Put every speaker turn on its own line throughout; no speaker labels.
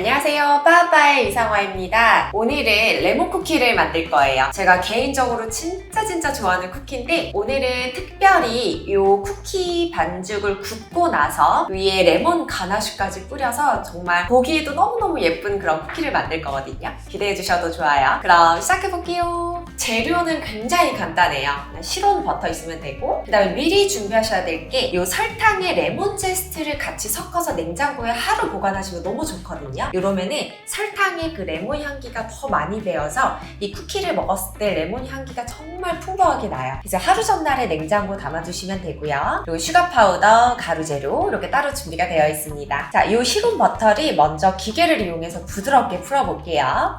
안녕하세요. 빠빠의 이상화입니다. 오늘은 레몬 쿠키를 만들 거예요. 제가 개인적으로 진짜 좋아하는 쿠키인데 오늘은 특별히 이 쿠키 반죽을 굽고 나서 위에 레몬 가나슈까지 뿌려서 정말 보기에도 너무너무 예쁜 그런 쿠키를 만들 거거든요. 기대해 주셔도 좋아요. 그럼 시작해 볼게요. 재료는 굉장히 간단해요. 실온 버터 있으면 되고 그 다음에 미리 준비하셔야 될 게 이 설탕에 레몬 제스트를 같이 섞어서 냉장고에 하루 보관하시면 너무 좋거든요. 이러면은 설탕의 그 레몬 향기가 더 많이 배어서 이 쿠키를 먹었을 때 레몬 향기가 정말 풍부하게 나요. 이제 하루 전날에 냉장고 담아두시면 되고요. 그리고 슈가 파우더, 가루 재료 이렇게 따로 준비가 되어 있습니다. 자, 이 실온 버터를 먼저 기계를 이용해서 부드럽게 풀어볼게요.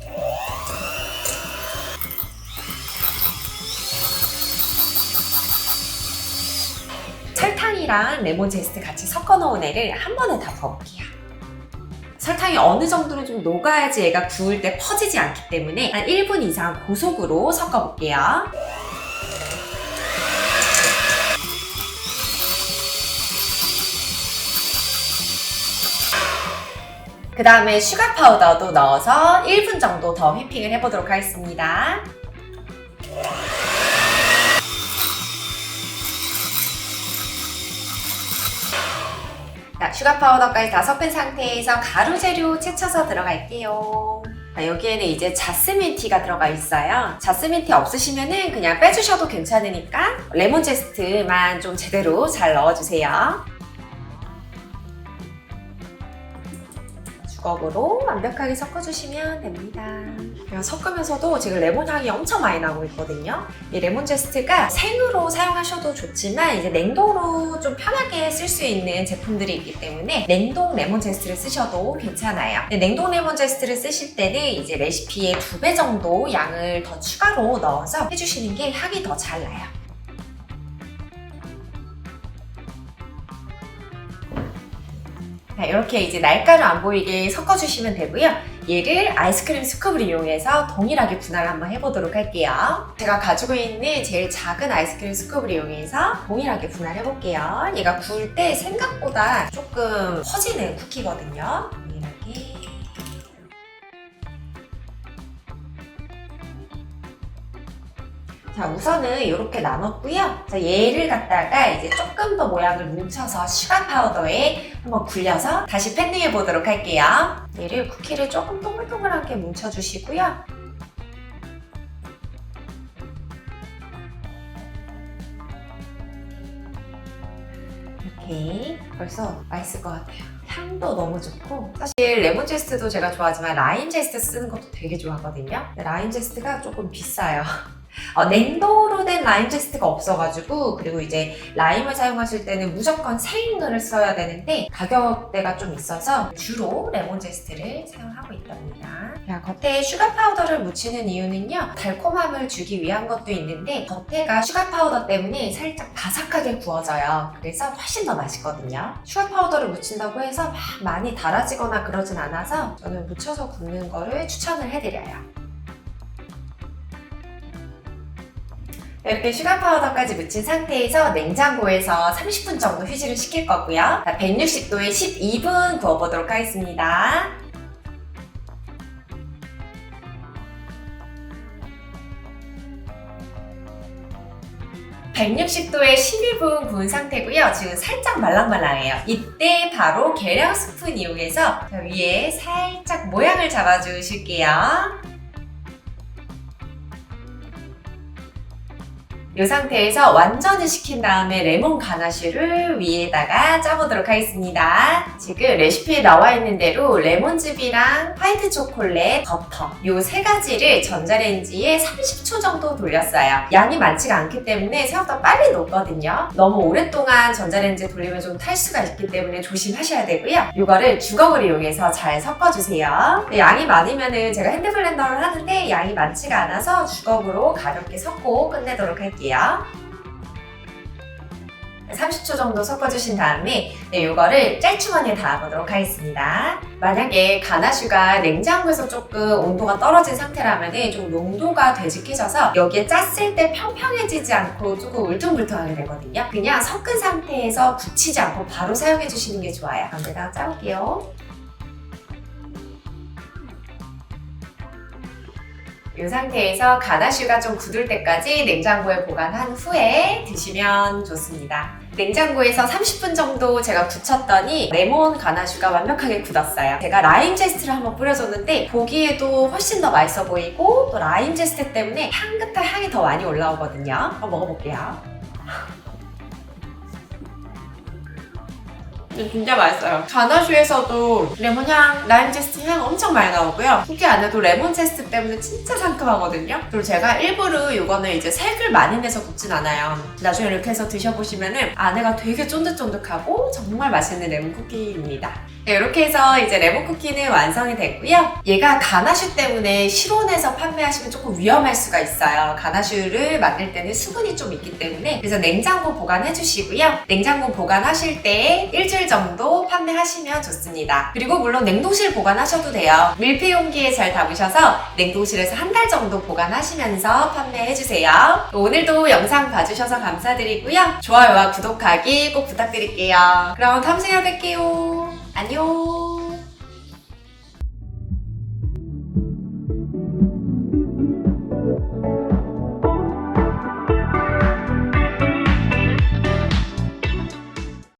설탕이랑 레몬 제스트 같이 섞어 놓은 애를 한 번에 다 부어볼게요. 설탕이 어느 정도로 좀 녹아야지 얘가 구울 때 퍼지지 않기 때문에 한 1분 이상 고속으로 섞어볼게요. 그 다음에 슈가 파우더도 넣어서 1분 정도 더 휘핑을 해보도록 하겠습니다. 자, 슈가 파우더까지 다 섞은 상태에서 가루 재료 채쳐서 들어갈게요. 자, 여기에는 이제 자스민 티가 들어가 있어요. 자스민 티 없으시면은 그냥 빼주셔도 괜찮으니까 레몬 제스트만 좀 제대로 잘 넣어주세요. 주걱으로 완벽하게 섞어주시면 됩니다. 섞으면서도 지금 레몬 향이 엄청 많이 나고 있거든요. 이 레몬 제스트가 생으로 사용하셔도 좋지만 이제 냉동으로 좀 편하게 쓸 수 있는 제품들이 있기 때문에 냉동 레몬 제스트를 쓰셔도 괜찮아요. 냉동 레몬 제스트를 쓰실 때는 이제 레시피의 2배 정도 양을 더 추가로 넣어서 해주시는 게 향이 더 잘 나요. 자, 이렇게 이제 날가루 안 보이게 섞어주시면 되고요. 얘를 아이스크림 스쿱을 이용해서 동일하게 분할을 한번 해보도록 할게요. 제가 가지고 있는 제일 작은 아이스크림 스쿱을 이용해서 동일하게 분할해볼게요. 얘가 구울 때 생각보다 조금 퍼지는 쿠키거든요. 동일하게. 자, 우선은 이렇게 나눴고요. 자, 얘를 갖다가 이제 조금 더 모양을 뭉쳐서 슈가 파우더에 한번 굴려서 다시 팬닝해 보도록 할게요. 얘를 쿠키를 조금 동글동글하게 뭉쳐주시고요. 이렇게 벌써 맛있을 것 같아요. 향도 너무 좋고 사실 레몬 제스트도 제가 좋아하지만 라임 제스트 쓰는 것도 되게 좋아하거든요. 라임 제스트가 조금 비싸요. 냉동으로 된 라임 제스트가 없어가지고 그리고 이제 라임을 사용하실 때는 무조건 생을 써야 되는데 가격대가 좀 있어서 주로 레몬 제스트를 사용하고 있답니다. 겉에 슈가 파우더를 묻히는 이유는요, 달콤함을 주기 위한 것도 있는데 겉에가 슈가 파우더 때문에 살짝 바삭하게 구워져요. 그래서 훨씬 더 맛있거든요. 슈가 파우더를 묻힌다고 해서 막 많이 달아지거나 그러진 않아서 저는 묻혀서 굽는 거를 추천을 해드려요. 이렇게 슈가 파우더까지 묻힌 상태에서 냉장고에서 30분 정도 휴지를 시킬 거고요. 160도에 12분 구워보도록 하겠습니다. (160도에) 12분 구운 상태고요. 지금 살짝 말랑말랑해요. 이때 바로 계량 스푼 이용해서 위에 살짝 모양을 잡아주실게요. 이 상태에서 완전히 식힌 다음에 레몬 가나슈를 위에다가 짜보도록 하겠습니다. 지금 레시피에 나와 있는 대로 레몬즙이랑 화이트 초콜릿, 버터 이 3가지를 전자레인지에 30초 정도 돌렸어요. 양이 많지가 않기 때문에 생각보다 빨리 녹거든요. 너무 오랫동안 전자레인지에 돌리면 좀 탈 수가 있기 때문에 조심하셔야 되고요. 이거를 주걱을 이용해서 잘 섞어주세요. 양이 많으면 제가 핸드블렌더를 하는데 양이 많지가 않아서 주걱으로 가볍게 섞고 끝내도록 할게요. 30초 정도 섞어주신 다음에 이거를 짤주머니에 담아보도록 하겠습니다. 만약에 가나슈가 냉장고에서 조금 온도가 떨어진 상태라면 좀 농도가 되직해져서 여기에 짰을 때 평평해지지 않고 조금 울퉁불퉁하게 되거든요. 그냥 섞은 상태에서 굳히지 않고 바로 사용해 주시는 게 좋아요. 그럼 내가 짜볼게요. 이 상태에서 가나슈가 좀 굳을 때까지 냉장고에 보관한 후에 드시면 좋습니다. 냉장고에서 30분 정도 제가 굳혔더니 레몬 가나슈가 완벽하게 굳었어요. 제가 라임 제스트를 한번 뿌려줬는데 보기에도 훨씬 더 맛있어 보이고 또 라임 제스트 때문에 향긋한 향이 더 많이 올라오거든요. 한번 먹어볼게요. 진짜 맛있어요. 가나슈에서도 레몬향, 라임 제스트 향 엄청 많이 나오고요. 쿠키 안에도 레몬 제스트 때문에 진짜 상큼하거든요. 그리고 제가 일부러 이거는 이제 색을 많이 내서 굽진 않아요. 나중에 이렇게 해서 드셔보시면은 안에가 되게 쫀득쫀득하고 정말 맛있는 레몬 쿠키입니다. 네, 이렇게 해서 이제 레몬 쿠키는 완성이 됐고요. 얘가 가나슈 때문에 실온에서 판매하시면 조금 위험할 수가 있어요. 가나슈를 만들 때는 수분이 좀 있기 때문에 그래서 냉장고 보관해 주시고요. 냉장고 보관하실 때 일주일 정도 판매하시면 좋습니다. 그리고 물론 냉동실 보관하셔도 돼요. 밀폐 용기에 잘 담으셔서 냉동실에서 한 달 정도 보관하시면서 판매해 주세요. 오늘도 영상 봐주셔서 감사드리고요. 좋아요와 구독하기 꼭 부탁드릴게요. 그럼 다음 시간에 뵐게요. 안녕.